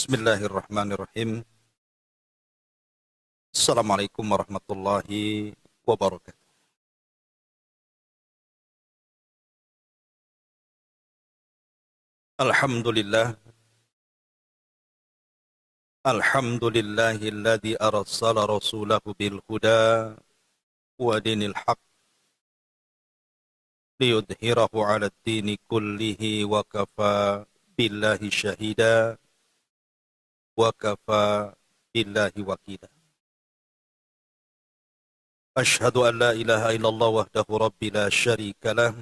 Bismillahirrahmanirrahim. Assalamualaikum warahmatullahi wabarakatuh. Alhamdulillah. Alhamdulillahilladzi arsala rasulahu bil huda wa dinil haq liyudhhirahu 'ala ad-dini kullihi wa kafa billahi syahida wa kafa billahi wakila. Ashhadu an la ilaha illallah wahdahu rabbi la syarika lah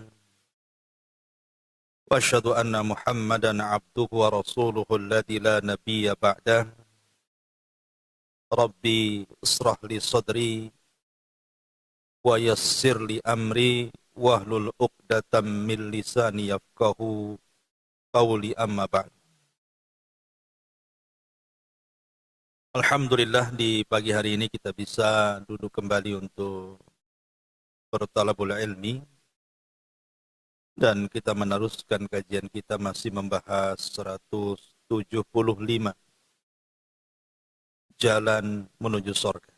wa ashhadu anna Muhammadan 'abduhu wa rasuluhu alladzi la nabiyya ba'dah. Rabbi israh li sadri wa yassir li amri wahlul 'uqdatam min lisani yafqahu qawli, amma ba'd. Alhamdulillah, di pagi hari ini kita bisa duduk kembali untuk bertalabul ilmi, dan kita meneruskan kajian kita masih membahas 175 jalan menuju surga.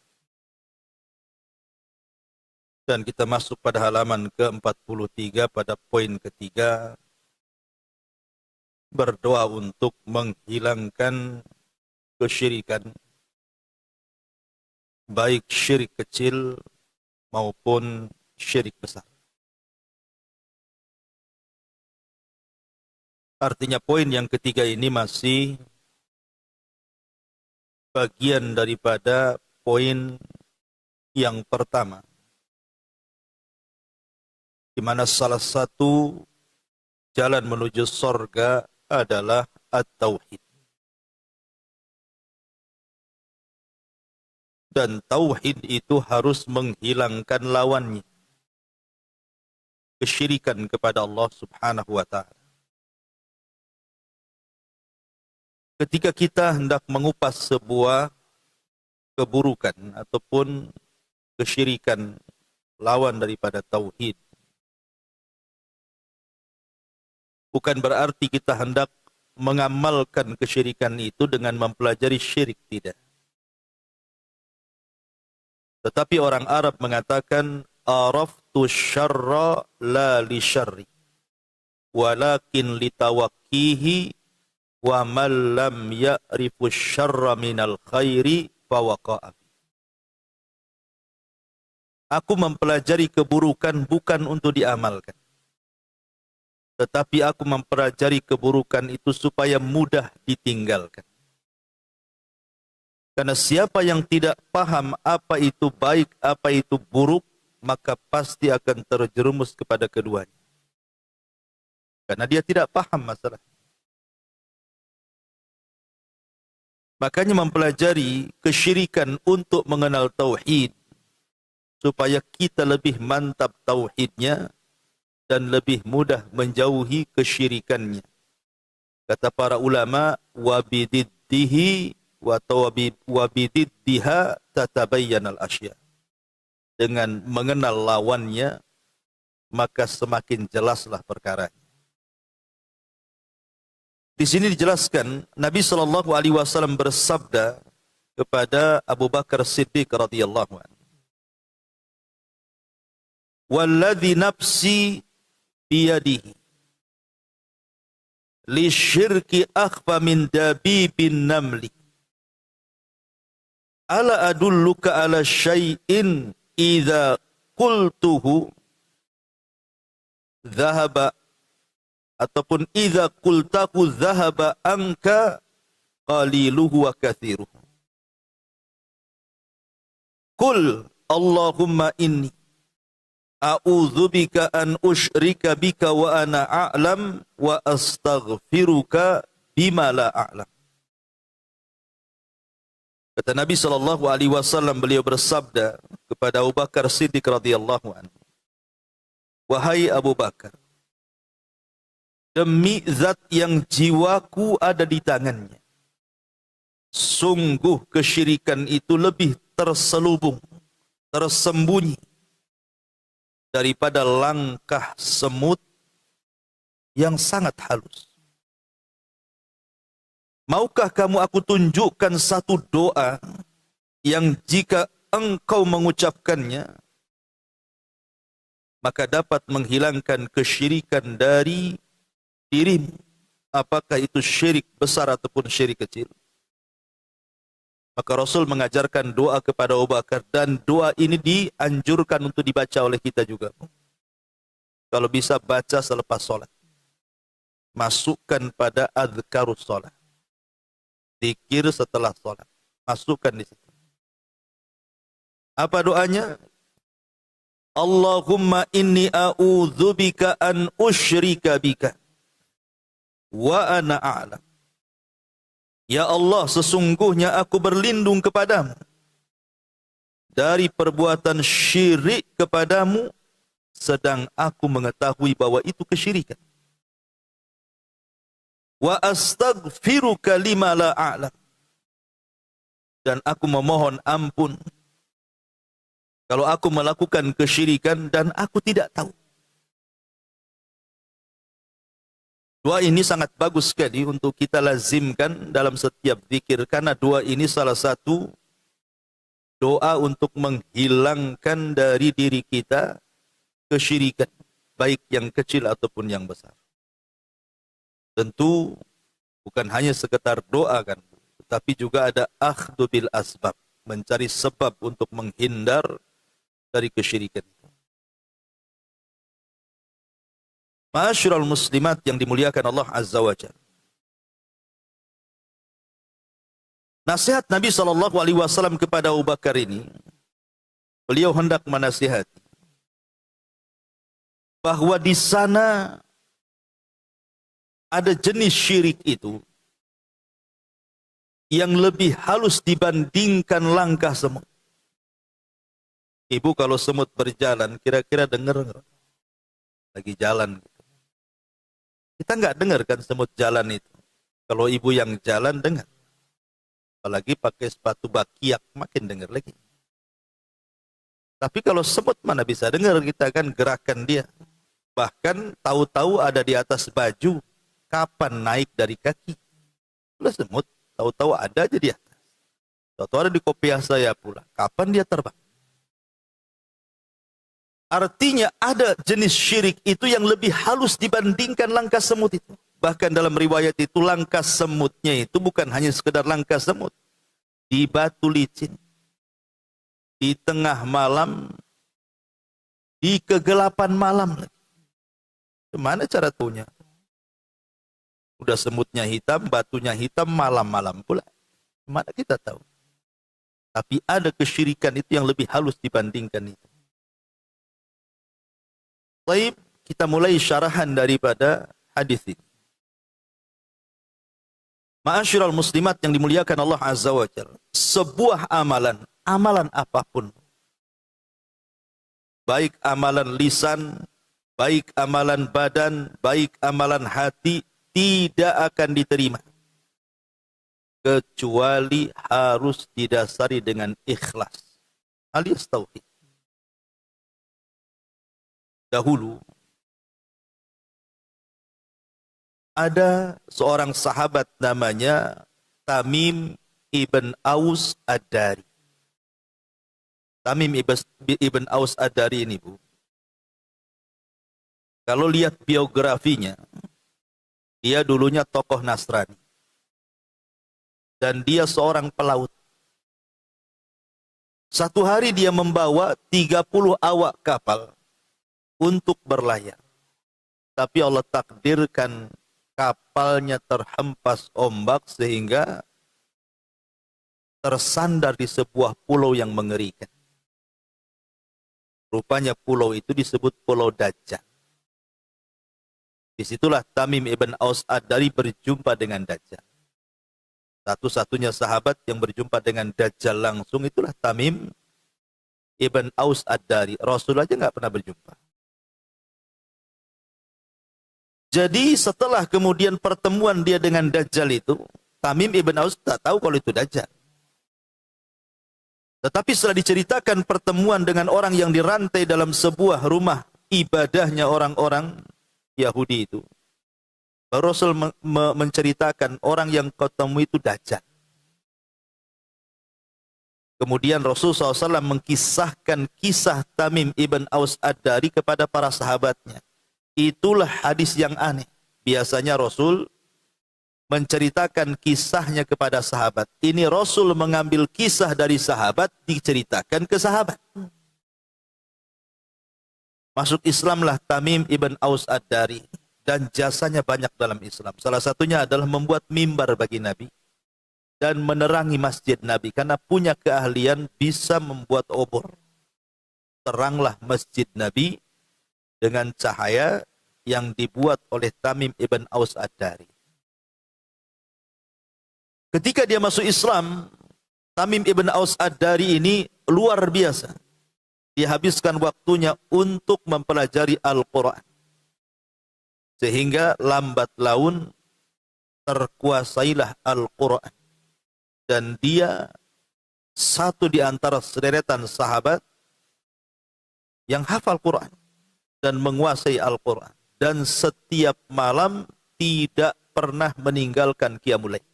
Dan kita masuk pada halaman ke-43 pada poin ketiga, berdoa untuk menghilangkan kesyirikan, baik syirik kecil maupun syirik besar. Artinya poin yang ketiga ini masih bagian daripada poin yang pertama, di mana salah satu jalan menuju surga adalah at-tauhid. Dan tauhid itu harus menghilangkan lawannya, kesyirikan kepada Allah Subhanahu wa ta'ala. Ketika kita hendak mengupas sebuah keburukan ataupun kesyirikan, lawan daripada tauhid, bukan berarti kita hendak mengamalkan kesyirikan itu dengan mempelajari syirik, tidak. Tetapi orang Arab mengatakan, araftu syarra la li syarri, walakin litawakkihi, wa man lam ya'rifu syarra minal khairi fawaqa'a. Aku mempelajari keburukan bukan untuk diamalkan, tetapi aku mempelajari keburukan itu supaya mudah ditinggalkan. Karena siapa yang tidak paham apa itu baik, apa itu buruk, maka pasti akan terjerumus kepada keduanya. Karena dia tidak paham masalah. Makanya mempelajari kesyirikan untuk mengenal tauhid, supaya kita lebih mantap tauhidnya dan lebih mudah menjauhi kesyirikannya. Kata para ulama, wabididdihi wabididdiha tatabayyanal asya. Dengan mengenal lawannya, maka semakin jelaslah perkaranya. Di sini dijelaskan, Nabi SAW bersabda kepada Abu Bakar Siddiq radhiyallahu anhu, "Walladzi nafsi biyadihi, li syirki akhfa min dabibin namli. Ala adulluka ala syai'in idza qultuhu dhahaba, ataupun idza qultahu dhahaba anka qaliluhu wa kathiruhu. Qul Allahumma inni a'udzubika an usyrika bika wa ana a'lam wa astaghfiruka bima la a'lam." Kata Nabi SAW, beliau bersabda kepada Abu Bakar Siddiq radhiyallahu anhu, "Wahai Abu Bakar, demi zat yang jiwaku ada di tangannya, sungguh kesyirikan itu lebih terselubung, tersembunyi daripada langkah semut yang sangat halus." Maukah kamu aku tunjukkan satu doa yang jika engkau mengucapkannya, maka dapat menghilangkan kesyirikan dari dirimu. Apakah itu syirik besar ataupun syirik kecil? Maka Rasul mengajarkan doa kepada Abu Bakar, dan doa ini dianjurkan untuk dibaca oleh kita juga. Kalau bisa baca selepas sholat. Masukkan pada adzkarus sholat. Zikir setelah sholat. Masukkan di situ. Apa doanya? Allahumma inni a'udzubika an usyrika bika wa ana a'lam. Ya Allah, sesungguhnya aku berlindung kepadamu dari perbuatan syirik kepadamu, sedang aku mengetahui bahwa itu kesyirikan. Wa astaghfiruka lima la a'lam. Dan aku memohon ampun kalau aku melakukan kesyirikan dan aku tidak tahu. Doa ini sangat bagus sekali untuk kita lazimkan dalam setiap zikir, karena doa ini salah satu doa untuk menghilangkan dari diri kita kesyirikan, baik yang kecil ataupun yang besar. Tentu bukan hanya sekedar doa kan, tetapi juga ada akhdhu bil asbab, mencari sebab untuk menghindar dari kesyirikan. Ma'asyiral muslimat yang dimuliakan Allah Azza wa Jalla. Nasihat Nabi SAW kepada Abu Bakar ini, beliau hendak menasihati bahwa di sana ada jenis syirik itu yang lebih halus dibandingkan langkah semut. Ibu kalau semut berjalan, kira-kira dengar nggak? Lagi jalan. Kita nggak dengar kan semut jalan itu. Kalau ibu yang jalan dengar. Apalagi pakai sepatu bakiak, makin dengar lagi. Tapi kalau semut mana bisa dengar, kita kan gerakan dia. Bahkan tahu-tahu ada di atas baju, kapan naik dari kaki. Kalau semut, tahu-tahu ada aja di atas. Tahu-tahu ada di kopiah saya pula. Kapan dia terbang? Artinya ada jenis syirik itu yang lebih halus dibandingkan langkah semut itu. Bahkan dalam riwayat itu langkah semutnya itu bukan hanya sekedar langkah semut. Di batu licin. Di tengah malam. Di kegelapan malam. Gimana cara tuhnya? Udah semutnya hitam, batunya hitam, malam-malam pula. Gimana kita tahu? Tapi ada kesyirikan itu yang lebih halus dibandingkan itu. Baik, kita mulai syarahan daripada hadis ini. Ma'asyiral muslimat yang dimuliakan Allah Azza wa Jalla. Sebuah amalan, amalan apapun. Baik amalan lisan, baik amalan badan, baik amalan hati, tidak akan diterima. Kecuali harus didasari dengan ikhlas. Alias tauhid. Dahulu ada seorang sahabat namanya Tamim ibn Aus Ad-Dari. Tamim ibn Aus Ad-Dari ini, Bu, kalau lihat biografinya, dia dulunya tokoh Nasrani dan dia seorang pelaut. Satu hari dia membawa 30 awak kapal untuk berlayar. Tapi Allah takdirkan kapalnya terhempas ombak sehingga tersandar di sebuah pulau yang mengerikan. Rupanya pulau itu disebut Pulau Dajjal. Disitulah Tamim ibn Aus Ad-Dari berjumpa dengan Dajjal. Satu-satunya sahabat yang berjumpa dengan Dajjal langsung itulah Tamim ibn Aus Ad-Dari. Rasul aja nggak pernah berjumpa. Jadi setelah kemudian pertemuan dia dengan Dajjal itu, Tamim ibn Aus tak tahu kalau itu Dajjal. Tetapi setelah diceritakan pertemuan dengan orang yang dirantai dalam sebuah rumah ibadahnya orang-orang Yahudi itu, Rasul menceritakan orang yang kau temui itu Dajjal. Kemudian Rasul SAW mengkisahkan kisah Tamim ibn Aus Ad-Dari kepada para sahabatnya. Itulah hadis yang aneh. Biasanya Rasul menceritakan kisahnya kepada sahabat. Ini Rasul mengambil kisah dari sahabat, diceritakan ke sahabat. Masuk Islamlah Tamim ibn Aus Ad-Dari. Dan jasanya banyak dalam Islam. Salah satunya adalah membuat mimbar bagi Nabi. Dan menerangi masjid Nabi. Karena punya keahlian bisa membuat obor. Teranglah masjid Nabi dengan cahaya yang dibuat oleh Tamim ibn Aus Ad-Dari. Ketika dia masuk Islam, Tamim ibn Aus Ad-Dari ini luar biasa. Dia habiskan waktunya untuk mempelajari Al-Quran. Sehingga lambat laun terkuasailah Al-Quran. Dan dia satu di antara sederetan sahabat yang hafal Quran dan menguasai Al-Quran. Dan setiap malam tidak pernah meninggalkan Qiyamul Lail.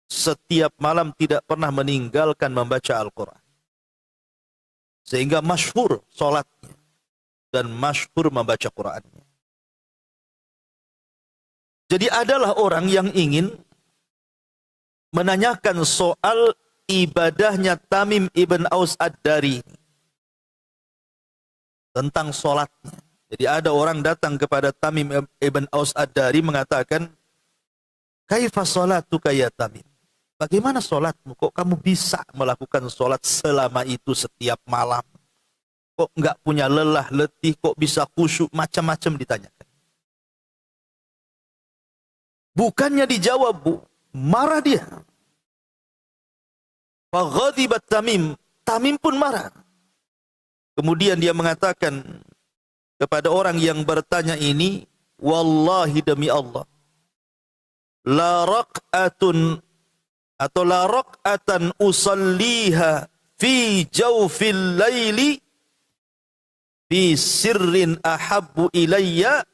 Setiap malam tidak pernah meninggalkan membaca Al-Quran. Sehingga masyhur solatnya dan masyhur membaca Qurannya. Jadi adalah orang yang ingin menanyakan soal ibadahnya Tamim ibn Aus Ad-Dari tentang solatnya. Jadi ada orang datang kepada Tamim ibn Aus Ad-Dari mengatakan, "Kaifa salatuka ya Tamim? Bagaimana solatmu? Kok kamu bisa melakukan solat selama itu setiap malam? Kok enggak punya lelah, letih, kok bisa khusyuk?" Macam-macam ditanyakan. Bukannya dijawab, Bu, marah dia. Faghadibat Tamim. Tamim pun marah. Kemudian dia mengatakan kepada orang yang bertanya ini, "Wallahi demi Allah, la raq'atun atau la raq'atan usalliha fi jawfil laili fi sirrin ahabbu ilayya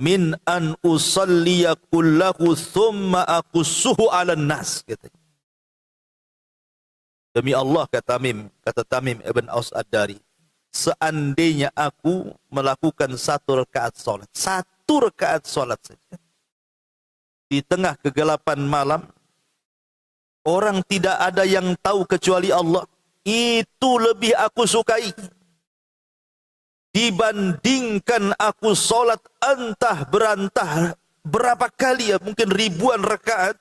min an usalliya kullahu thumma aqussuhu 'alan nas." Katanya. Demi Allah, kata Tamim ibn Aus Ad-Dari, seandainya aku melakukan satu rakaat salat saja di tengah kegelapan malam, orang tidak ada yang tahu kecuali Allah, itu lebih aku sukai dibandingkan aku solat entah berantah berapa kali, ya mungkin ribuan rakaat.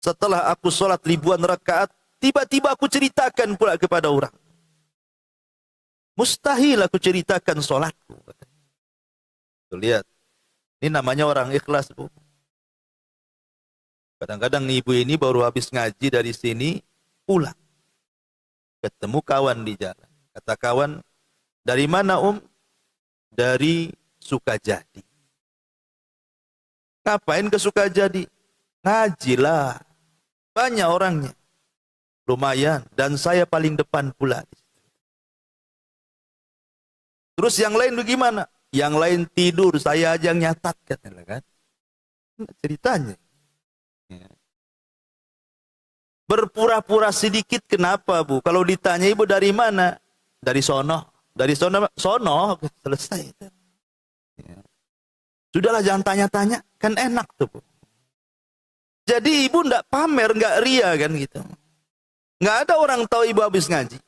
Setelah aku solat ribuan rakaat, tiba-tiba aku ceritakan pula kepada orang. Mustahil aku ceritakan solatku. Tuh, lihat, ini namanya orang ikhlas, Bu. Kadang-kadang ibu ini baru habis ngaji dari sini, pulang. Ketemu kawan di jalan. Kata kawan, "Dari mana, Dari Sukajadi." "Ngapain ke Sukajadi?" "Ngajilah. Banyak orangnya." "Lumayan, dan saya paling depan pula." "Terus yang lain bagaimana?" "Yang lain tidur, saya aja yang nyatat," katanya kan. Ceritanya. Ya. Berpura-pura sedikit kenapa, Bu? Kalau ditanya, "Ibu dari mana?" "Dari sono." "Dari sono?" "Sono." Selesai. Ya. Sudahlah, jangan tanya-tanya, kan enak tuh, Bu. Jadi ibu enggak pamer, enggak ria kan gitu. Enggak ada orang tahu ibu habis ngaji.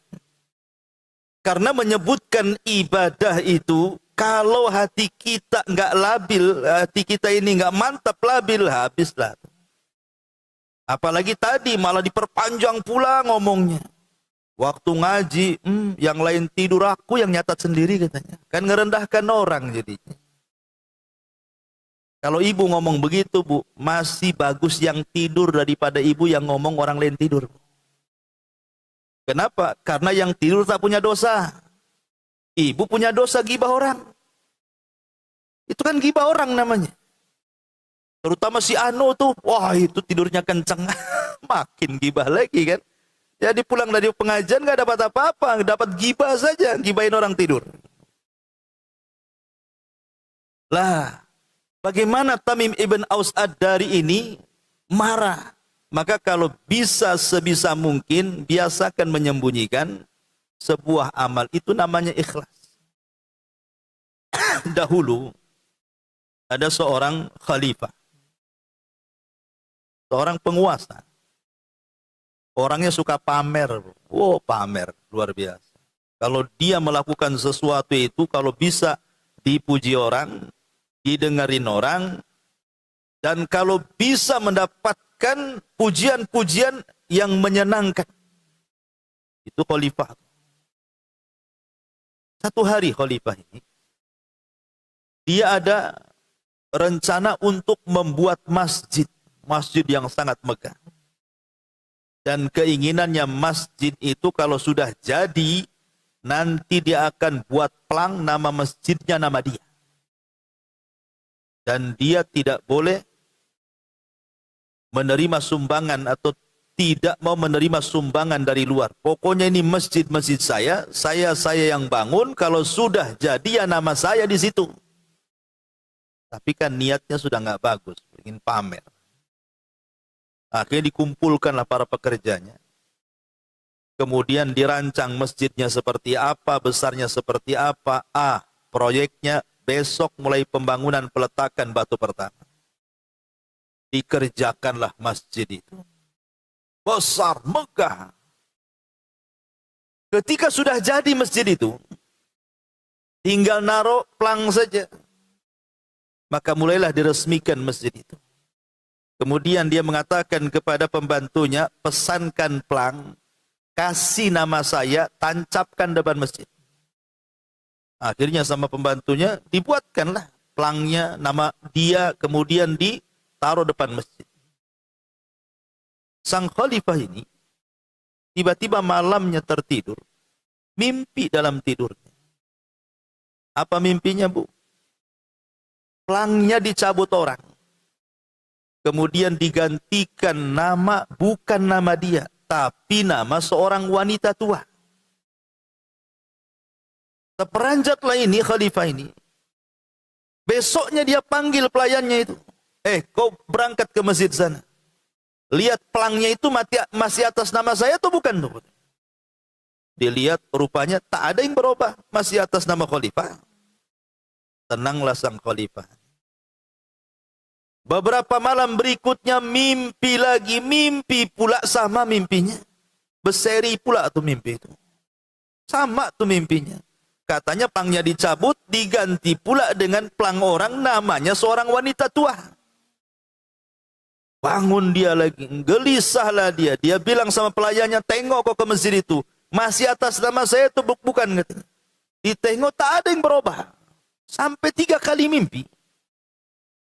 Karena menyebutkan ibadah itu, kalau hati kita enggak labil, hati kita ini enggak mantap, labil, habislah. Apalagi tadi malah diperpanjang pula ngomongnya. Waktu ngaji, yang lain tidur, aku yang nyatat sendiri katanya. Kan ngerendahkan orang jadinya. Kalau ibu ngomong begitu, Bu, masih bagus yang tidur daripada ibu yang ngomong orang lain tidur. Kenapa? Karena yang tidur tak punya dosa. Ibu punya dosa gibah orang. Itu kan gibah orang namanya. Terutama si Anu tuh, wah itu tidurnya kenceng. Makin gibah lagi kan. Jadi pulang dari pengajian gak dapat apa-apa, dapat gibah saja, gibahin orang tidur. Lah, Bagaimana Tamim ibn Aus Ad-Dari ini marah? Maka kalau bisa sebisa mungkin biasakan menyembunyikan sebuah amal, itu namanya ikhlas. Dahulu ada seorang khalifah, seorang penguasa. Orangnya suka pamer. Oh, pamer luar biasa. Kalau dia melakukan sesuatu itu, kalau bisa dipuji orang, didengarin orang, dan kalau bisa mendapatkan pujian-pujian yang menyenangkan. Itu khalifah. Satu hari khalifah ini, dia ada rencana untuk membuat masjid. Masjid yang sangat megah. Dan keinginannya masjid itu kalau sudah jadi, nanti dia akan buat plang nama masjidnya nama dia. Dan dia tidak boleh menerima sumbangan atau tidak mau menerima sumbangan dari luar. Pokoknya ini masjid-masjid saya yang bangun, kalau sudah jadi ya nama saya di situ. Tapi kan niatnya sudah nggak bagus, ingin pamer. Akhirnya dikumpulkanlah para pekerjanya. Kemudian dirancang masjidnya seperti apa, besarnya seperti apa. Proyeknya besok mulai pembangunan peletakan batu pertama. Dikerjakanlah masjid itu. Besar, megah. Ketika sudah jadi masjid itu, tinggal naruh plang saja. Maka mulailah diresmikan masjid itu. Kemudian dia mengatakan kepada pembantunya, pesankan plang, kasih nama saya, tancapkan depan masjid. Akhirnya sama pembantunya dibuatkanlah plangnya, nama dia, kemudian ditaruh depan masjid. Sang khalifah ini tiba-tiba malamnya tertidur, mimpi dalam tidurnya. Apa mimpinya, Bu? Plangnya dicabut orang. Kemudian digantikan nama, bukan nama dia, tapi nama seorang wanita tua. Terperanjatlah ini khalifah ini. Besoknya dia panggil pelayannya itu. Kau berangkat ke masjid sana. Lihat plangnya itu masih atas nama saya atau bukan? Dilihat rupanya tak ada yang berubah, masih atas nama khalifah. Tenanglah sang khalifah. Beberapa malam berikutnya mimpi lagi, mimpi pula sama mimpinya. Berseri pula tuh mimpi itu. Sama tuh mimpinya. Katanya plangnya dicabut, diganti pula dengan plang orang namanya seorang wanita tua. Bangun dia lagi, gelisahlah dia. Dia bilang sama pelayannya, tengok kok ke masjid itu. Masih atas nama saya itu bukan. Ditengok tak ada yang berubah. Sampai 3 kali mimpi.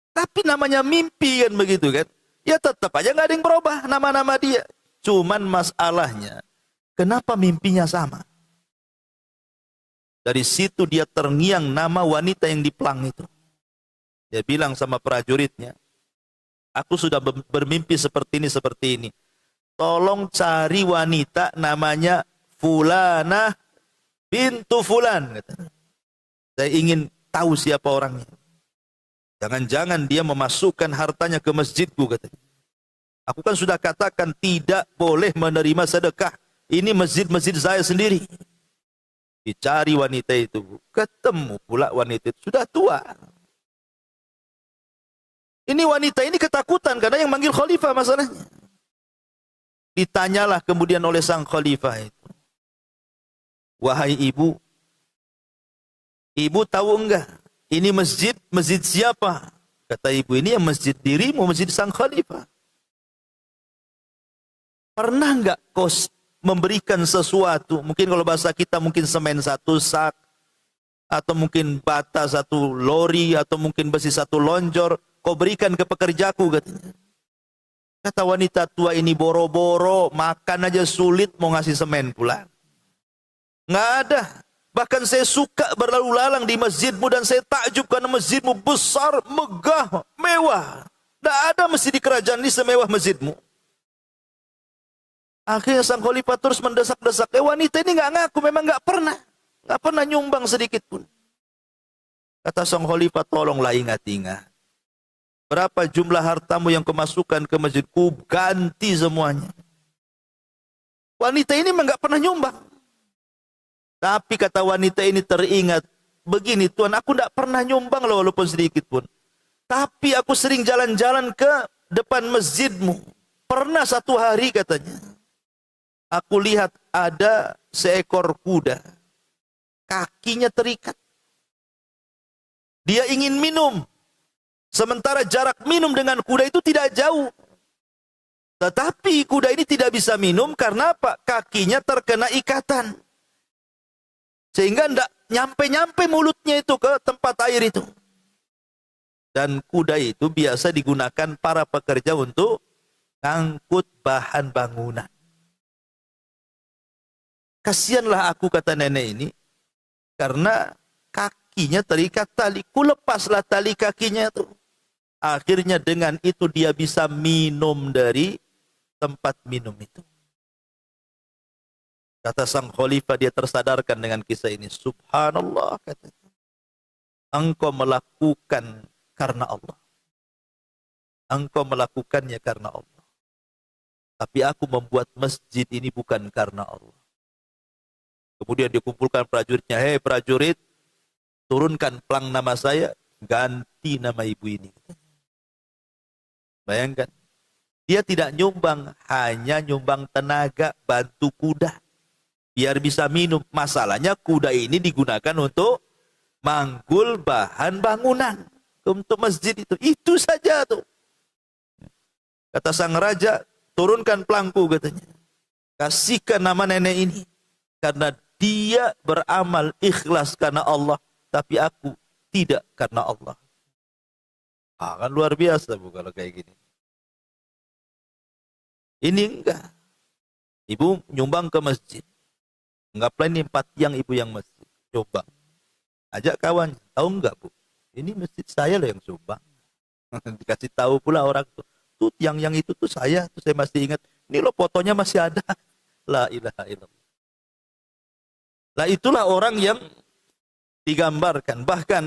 Tapi namanya mimpi kan begitu kan. Ya tetap aja nggak ada yang berubah nama-nama dia. Cuman masalahnya, kenapa mimpinya sama? Dari situ dia terngiang nama wanita yang diplang itu. Dia bilang sama prajuritnya, aku sudah bermimpi seperti ini. Tolong cari wanita namanya Fulanah bintu Fulan. Saya ingin tahu siapa orangnya. Jangan-jangan dia memasukkan hartanya ke masjidku, katanya. Aku kan sudah katakan tidak boleh menerima sedekah. Ini masjid-masjid saya sendiri. Dicari wanita itu. Ketemu pula wanita itu. Sudah tua. Ini wanita ini ketakutan karena yang manggil khalifah masalahnya. Ditanyalah kemudian oleh sang khalifah itu. Wahai ibu, ibu tahu enggak? Ini masjid siapa? Kata ibu, ini yang masjid dirimu, masjid sang khalifah. Pernah enggak kau memberikan sesuatu, mungkin kalau bahasa kita mungkin semen 1 sak, atau mungkin bata 1 lori, atau mungkin besi 1 lonjor, kau berikan ke pekerjaku, katanya. Kata wanita tua ini, boro-boro, makan aja sulit, mau ngasih semen pula. Nggak ada. Bahkan saya suka berlalu lalang di masjidmu dan saya takjub karena masjidmu besar, megah, mewah. Tidak ada masjid di kerajaan ini semewah masjidmu. Akhirnya sang khalifah terus mendesak-desak. Wanita ini nggak ngaku, memang nggak pernah nyumbang sedikit pun. Kata sang khalifah, tolonglah ingat-ingat. Berapa jumlah hartamu yang kemasukan ke masjid? Ku ganti semuanya. Wanita ini memang nggak pernah nyumbang. Tapi kata wanita ini teringat, begini Tuhan, aku tidak pernah nyumbang loh walaupun sedikit pun. Tapi aku sering jalan-jalan ke depan masjidmu. Pernah satu hari katanya, aku lihat ada seekor kuda. Kakinya terikat. Dia ingin minum. Sementara jarak minum dengan kuda itu tidak jauh. Tetapi kuda ini tidak bisa minum karena apa? Kakinya terkena ikatan. Sehingga tidak nyampe-nyampe mulutnya itu ke tempat air itu. Dan kuda itu biasa digunakan para pekerja untuk ngangkut bahan bangunan. Kasihanlah aku, kata nenek ini, karena kakinya terikat tali. Ku lepaslah tali kakinya itu. Akhirnya dengan itu dia bisa minum dari tempat minum itu. Kata sang khalifah, dia tersadarkan dengan kisah ini. Subhanallah, katanya. Engkau melakukan karena Allah. Engkau melakukannya karena Allah. Tapi aku membuat masjid ini bukan karena Allah. Kemudian dikumpulkan prajuritnya. Hei prajurit, turunkan pelang nama saya, ganti nama ibu ini. Bayangkan. Dia tidak nyumbang, hanya nyumbang tenaga, bantu kuda. Biar bisa minum. Masalahnya kuda ini digunakan untuk manggul bahan bangunan. Untuk masjid itu. Itu saja tuh. Kata sang raja, turunkan pelangku katanya. Kasihkan nama nenek ini. Karena dia beramal ikhlas karena Allah. Tapi aku tidak karena Allah. Kan luar biasa bu kalau kayak gini. Ini enggak. Ibu nyumbang ke masjid. Anggaplah ini 4 tiang ibu yang masjid. Coba. Ajak kawan. Tahu enggak bu? Ini masjid saya loh yang sumbang. Dikasih tahu pula orang tuh. Tuh yang itu tuh saya. Tuh saya masih ingat. Ini loh fotonya masih ada. La ilaha illallah. Lah itulah orang yang digambarkan. Bahkan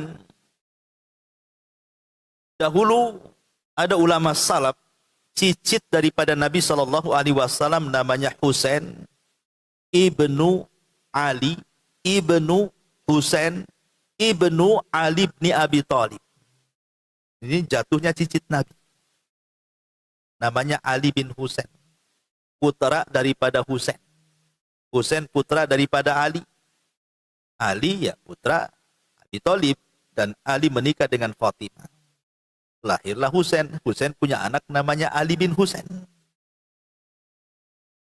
dahulu ada ulama salaf. Cicit daripada Nabi SAW namanya Husain ibnu Ali ibnu Husain ibnu Ali bin Abi Thalib. Ini jatuhnya cicit Nabi. Namanya Ali bin Husain. Putra daripada Husain. Husain putra daripada Ali. Ali ya putra Abi Thalib. Dan Ali menikah dengan Fatimah. Lahirlah Husain. Husain punya anak namanya Ali bin Husain.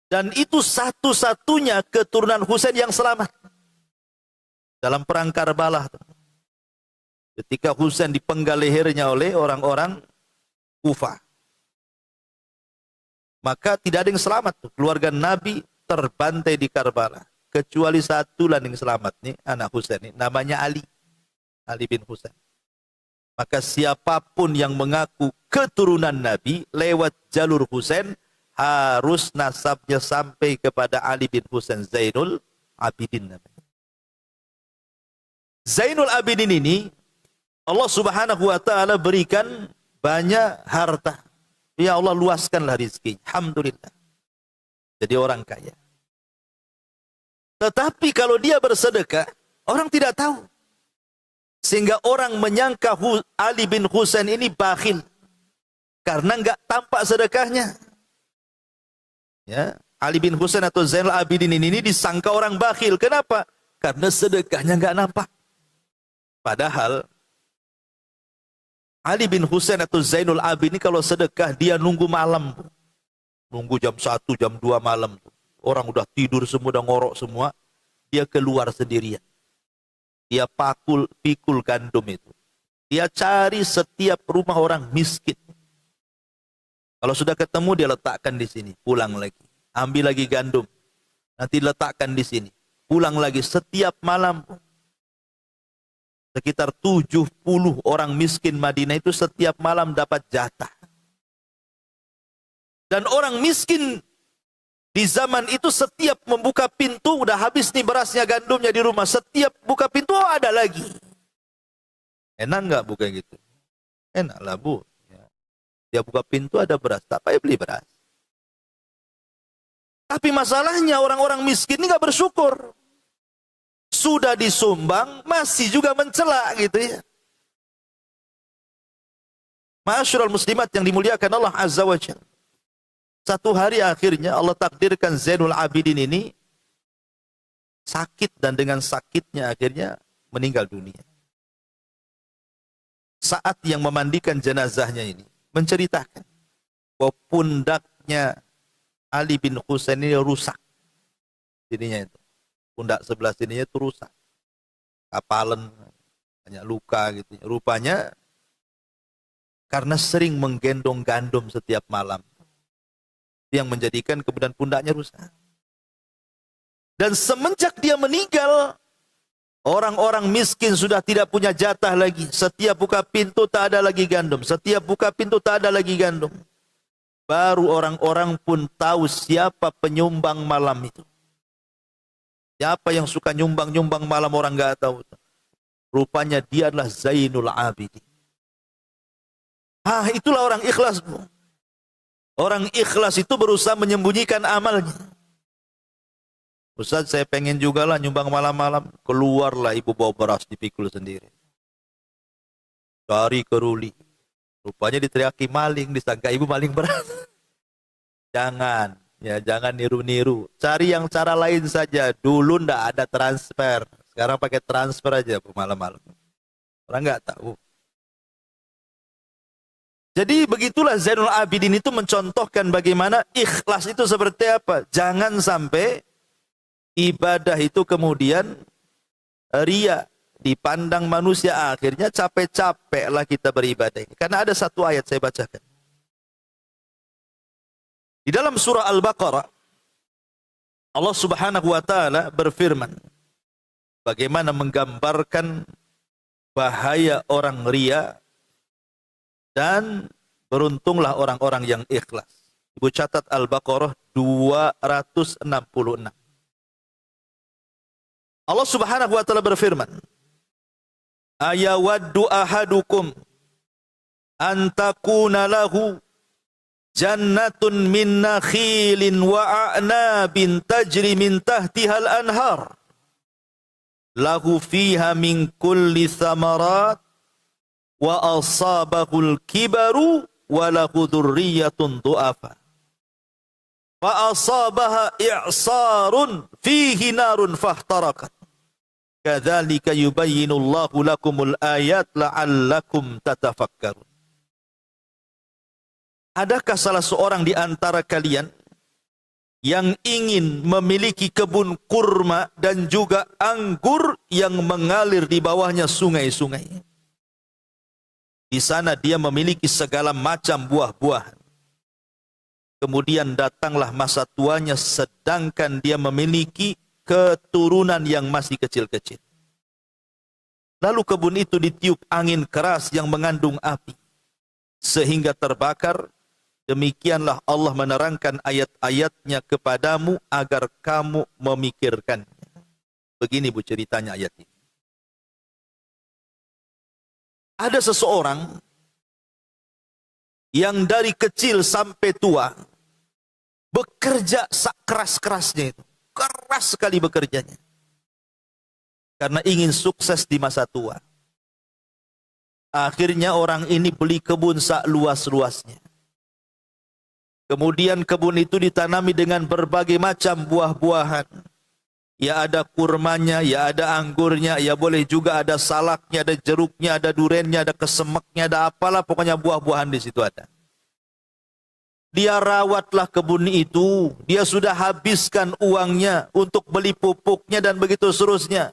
Dan itu satu-satunya keturunan Husain yang selamat. Dalam perang Karbala. Ketika Husain dipenggal lehernya oleh orang-orang Kufah. Maka tidak ada yang selamat. Keluarga Nabi terbantai di Karbala. Kecuali satu lah yang selamat. Nih, anak Husain ini. Namanya Ali. Ali bin Husain. Maka siapapun yang mengaku keturunan Nabi lewat jalur Husain. Harus nasabnya sampai kepada Ali bin Husain Zainul Abidin. Zainul Abidin ini Allah Subhanahu wa taala berikan banyak harta. Ya Allah luaskanlah rezeki. Alhamdulillah. Jadi orang kaya. Tetapi kalau dia bersedekah, orang tidak tahu. Sehingga orang menyangka Ali bin Husain ini bakhil. Karena enggak tampak sedekahnya. Ya, Ali bin Husain atau Zainul Abidin ini disangka orang bakhil. Kenapa? Karena sedekahnya enggak nampak. Padahal Ali bin Husain atau Zainul Abidin ini kalau sedekah dia nunggu malam. Nunggu jam 1, jam 2 malam. Orang udah tidur semua, udah ngorok semua. Dia keluar sendirian. Dia pikul gandum itu. Dia cari setiap rumah orang miskin. Kalau sudah ketemu dia letakkan di sini, pulang lagi. Ambil lagi gandum. Nanti letakkan di sini. Pulang lagi setiap malam. Sekitar 70 orang miskin Madinah itu setiap malam dapat jatah. Dan orang miskin di zaman itu setiap membuka pintu, udah habis nih berasnya, gandumnya di rumah. Setiap buka pintu, oh ada lagi. Enak nggak buka gitu? Enak lah bu. Ya. Dia buka pintu ada beras, tak payah beli beras. Tapi masalahnya orang-orang miskin ini nggak bersyukur. Sudah disumbang, masih juga mencela gitu ya. Ma'asyiral muslimat yang dimuliakan Allah Azza wa Jalla. Satu hari akhirnya Allah takdirkan Zainul Abidin ini sakit, dan dengan sakitnya akhirnya meninggal dunia. Saat yang memandikan jenazahnya ini menceritakan bahwa pundaknya Ali bin Husain ini rusak. Sininya itu. Pundak sebelah sininya itu rusak. Kapalan, banyak luka gitu. Rupanya karena sering menggendong gandum setiap malam, yang menjadikan kemudian pundaknya rusak. Dan semenjak dia meninggal, orang-orang miskin sudah tidak punya jatah lagi. Setiap buka pintu tak ada lagi gandum. Setiap buka pintu tak ada lagi gandum. Baru orang-orang pun tahu siapa penyumbang malam itu. Siapa yang suka nyumbang-nyumbang malam, orang nggak tahu. Rupanya dia adalah Zainul Abidin. Itulah orang ikhlas, Bu. Orang ikhlas itu berusaha menyembunyikan amalnya. Ustaz, saya pengen juga lah nyumbang malam-malam. Keluarlah ibu bawa beras dipikul sendiri. Cari keruli. Rupanya diteriaki maling, disangka ibu maling beras. Jangan, ya jangan niru-niru. Cari yang cara lain saja. Dulu ndak ada transfer. Sekarang pakai transfer aja malam-malam. Orang nggak tahu. Jadi begitulah Zainul Abidin itu mencontohkan bagaimana ikhlas itu seperti apa. Jangan sampai ibadah itu kemudian ria, dipandang manusia, akhirnya capek-capeklah kita beribadah ini. Karena ada satu ayat saya bacakan. Di dalam surah Al-Baqarah, Allah Subhanahu wa taala berfirman bagaimana menggambarkan bahaya orang ria, dan beruntunglah orang-orang yang ikhlas. Ibu catat Al-Baqarah 266. Allah Subhanahu wa taala berfirman, ayawaddu ahadukum an takuna lahu jannatun min nakhilin wa a'nabin tajri min tahtihal anhar lahu fiha min kulli thamarat wa asabahul kibaru wa lahu dzurriyyatun du'afa fa asabaha i'sarun fihi narun fahtarakat kadzalika yubayyinullahu lakumul ayat la'allakum tatafakkarun. Adakah salah seorang di antara kalian yang ingin memiliki kebun kurma dan juga anggur yang mengalir di bawahnya sungai-sungai? Di sana dia memiliki segala macam buah-buahan. Kemudian datanglah masa tuanya sedangkan dia memiliki keturunan yang masih kecil-kecil. Lalu kebun itu ditiup angin keras yang mengandung api sehingga terbakar. Demikianlah Allah menerangkan ayat-ayatnya kepadamu agar kamu memikirkannya. Begini Bu ceritanya ayat ini. Ada seseorang yang dari kecil sampai tua bekerja keras-kerasnya itu. Keras sekali bekerjanya. Karena ingin sukses di masa tua. Akhirnya orang ini beli kebun luas-luasnya. Kemudian kebun itu ditanami dengan berbagai macam buah-buahan. Ya ada kurmanya, ya ada anggurnya, ya boleh juga ada salaknya, ada jeruknya, ada durennya, ada kesemeknya, ada apalah pokoknya buah-buahan di situ ada. Dia rawatlah kebun itu, dia sudah habiskan uangnya untuk beli pupuknya dan begitu seterusnya.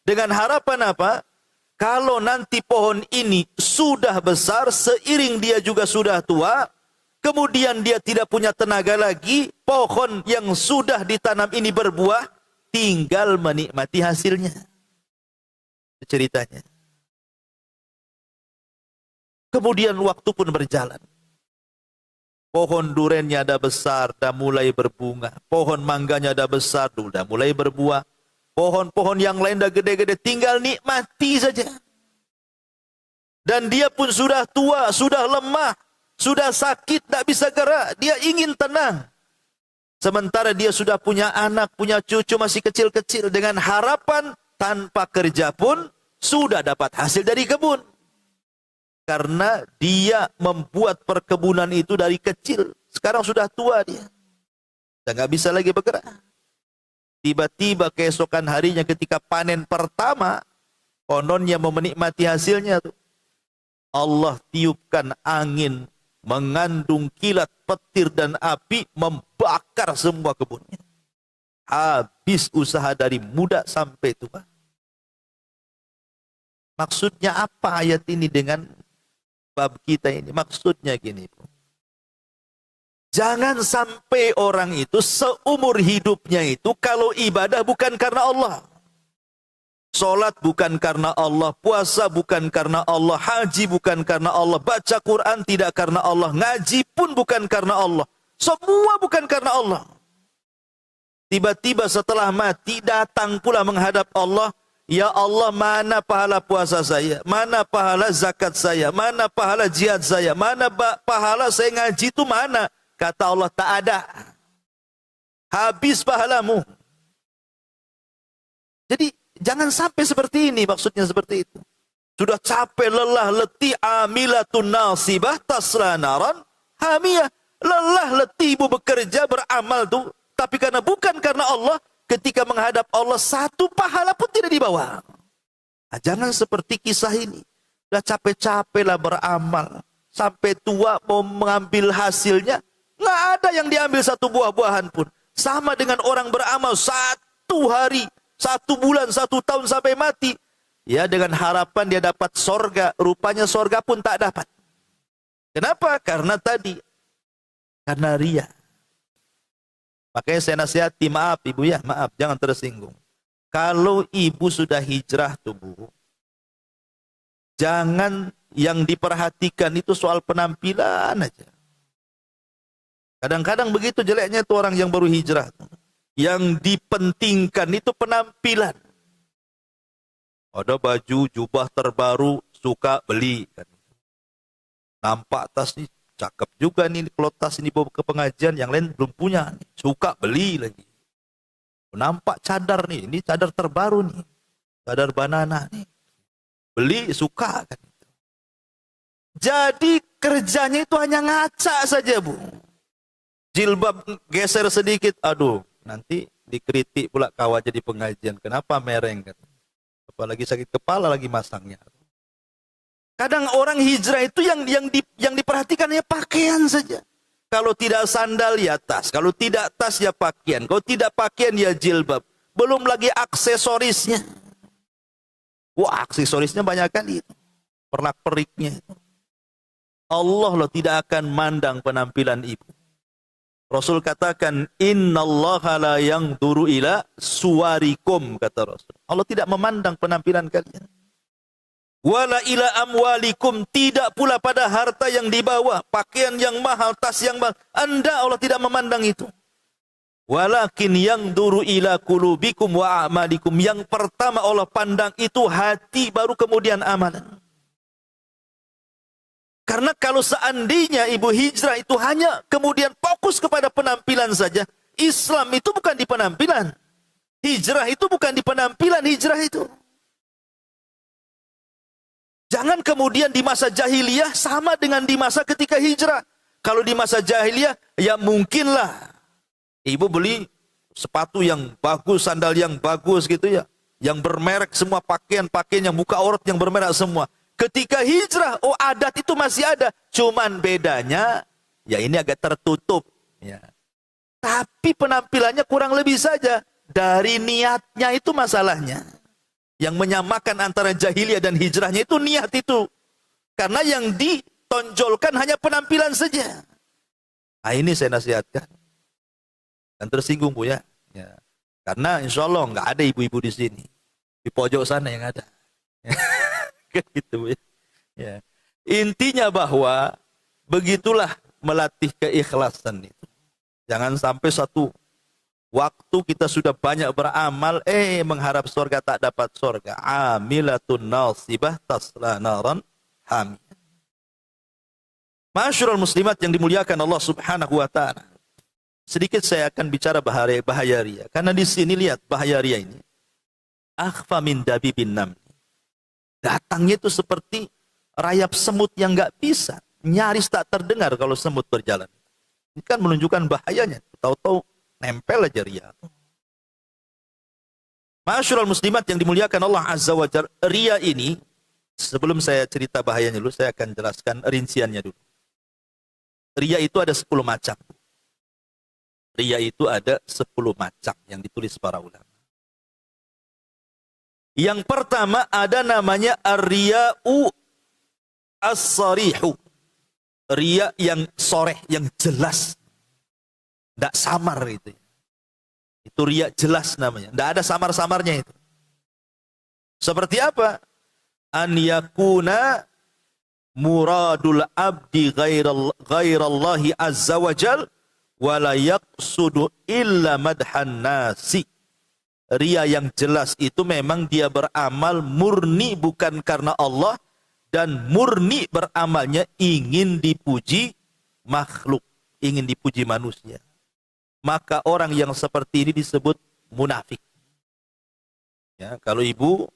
Dengan harapan apa? Kalau nanti pohon ini sudah besar, seiring dia juga sudah tua, kemudian dia tidak punya tenaga lagi, pohon yang sudah ditanam ini berbuah, tinggal menikmati hasilnya. Ceritanya. Kemudian waktu pun berjalan. Pohon durennya ada besar, dah mulai berbunga. Pohon mangganya ada besar, dah mulai berbuah. Pohon-pohon yang lain dah gede-gede, tinggal nikmati saja. Dan dia pun sudah tua, sudah lemah, Sudah sakit, tidak bisa gerak, dia ingin tenang. Sementara dia sudah punya anak, punya cucu masih kecil-kecil, dengan harapan tanpa kerja pun sudah dapat hasil dari kebun. Karena dia membuat perkebunan itu dari kecil. Sekarang sudah tua dia. Dan nggak bisa lagi bergerak. Tiba-tiba keesokan harinya ketika panen pertama, kononnya mau menikmati hasilnya tuh, Allah tiupkan angin mengandung kilat, petir dan api, membakar semua kebunnya. Habis usaha dari muda sampai tua. Maksudnya apa ayat ini dengan bab kita ini? Maksudnya gini, jangan sampai orang itu seumur hidupnya itu kalau ibadah bukan karena Allah. Salat bukan karena Allah, puasa bukan karena Allah, haji bukan karena Allah, baca Quran tidak karena Allah, ngaji pun bukan karena Allah. Semua bukan karena Allah. Tiba-tiba setelah mati datang pula menghadap Allah, ya Allah, mana pahala puasa saya, mana pahala zakat saya, mana pahala jihad saya, mana pahala saya ngaji itu mana? Kata Allah, tak ada. Habis pahalamu. Jadi jangan sampai seperti ini, maksudnya seperti itu. Sudah capek, lelah, letih, amilatun nasibah, tasla naran, hamiyah. Lelah, letih ibu bekerja, beramal tuh. Tapi karena bukan karena Allah, ketika menghadap Allah, satu pahala pun tidak dibawa. Nah, jangan seperti kisah ini. Sudah capek-capek lah beramal. Sampai tua mau mengambil hasilnya, nggak ada yang diambil satu buah-buahan pun. Sama dengan orang beramal satu hari, 1 bulan, 1 tahun sampai mati. Ya, dengan harapan dia dapat sorga. Rupanya sorga pun tak dapat. Kenapa? Karena tadi. Karena ria. Makanya saya nasihati, maaf ibu ya, maaf, jangan tersinggung. Kalau ibu sudah hijrah tuh bu, jangan yang diperhatikan itu soal penampilan aja. Kadang-kadang begitu jeleknya itu orang yang baru hijrah. Yang dipentingkan itu penampilan. Ada baju, jubah terbaru, suka beli. Nampak tas ini, cakep juga nih, kalau tas ini bawa ke pengajian, yang lain belum punya. Suka beli lagi. Nampak cadar nih, ini cadar terbaru nih. Cadar banana nih. Beli, suka kan. Jadi kerjanya itu hanya ngaca saja bu. Jilbab geser sedikit, aduh. Nanti dikritik pula kawan jadi pengajian. Kenapa mereng? Apalagi sakit kepala lagi masangnya. Kadang orang hijrah itu yang diperhatikan ya pakaian saja. Kalau tidak sandal ya tas. Kalau tidak tas ya pakaian. Kalau tidak pakaian ya jilbab. Belum lagi aksesorisnya. Wah, aksesorisnya banyak kali. Pernak-periknya. Allah loh tidak akan mandang penampilan ibu. Rasul katakan, innallaha la yanzuru ila suwarikum, kata Rasul. Allah tidak memandang penampilan kalian. Wala ila amwalikum, tidak pula pada harta yang dibawa, pakaian yang mahal, tas yang mahal. Anda Allah tidak memandang itu. Walakin yanzuru ila qulubikum wa a'malikum. Yang pertama Allah pandang itu hati, baru kemudian amalan. Karena kalau seandainya ibu hijrah itu hanya kemudian fokus kepada penampilan saja, Islam itu bukan di penampilan. Hijrah itu bukan di penampilan, hijrah itu. Jangan kemudian di masa jahiliyah sama dengan di masa ketika hijrah. Kalau di masa jahiliyah, ya mungkinlah ibu beli sepatu yang bagus, sandal yang bagus gitu ya. Yang bermerek semua, pakaian-pakaian yang buka aurat yang bermerek semua. Ketika hijrah, oh adat itu masih ada. Cuman bedanya, ya ini agak tertutup. Ya. Tapi penampilannya kurang lebih saja. Dari niatnya itu masalahnya. Yang menyamakan antara jahiliyah dan hijrahnya itu niat itu. Karena yang ditonjolkan hanya penampilan saja. Nah ini saya nasihatkan. Dan tersinggung bu ya. Ya. Karena insya Allah nggak ada ibu-ibu di sini. Di pojok sana yang ada. Gitu ya. Ya. Intinya bahwa begitulah melatih keikhlasan itu. Jangan sampai satu waktu kita sudah banyak beramal, mengharap surga tak dapat surga. Amilatun nasibah tasla naran hamiyah. Ma'asyiral muslimat yang dimuliakan Allah Subhanahu wa taala. Sedikit saya akan bicara bahaya riya. Karena di sini lihat bahaya riya ini. Akhfa min dabibin nam. Datangnya itu seperti rayap semut yang nggak bisa. Nyaris tak terdengar kalau semut berjalan. Ini kan menunjukkan bahayanya. Tahu-tahu nempel aja riya. Ma'asyiral muslimat yang dimuliakan Allah Azza wa Jalla. Riya ini, sebelum saya cerita bahayanya dulu, saya akan jelaskan rinciannya dulu. Riya itu ada 10 macam. Riya itu ada 10 macam yang ditulis para ulama. Yang pertama ada namanya ar-riya'u as-sarihu. Riya yang soreh, yang jelas. Tidak samar itu. Itu riya jelas namanya. Tidak ada samar-samarnya itu. Seperti apa? An yakuna muradul abdi ghairallahi azza wa jal wala yaqsudu illa madhan nasi. Riya yang jelas itu memang dia beramal murni bukan karena Allah dan murni beramalnya ingin dipuji makhluk, ingin dipuji manusia. Maka orang yang seperti ini disebut munafik. Ya, kalau ibu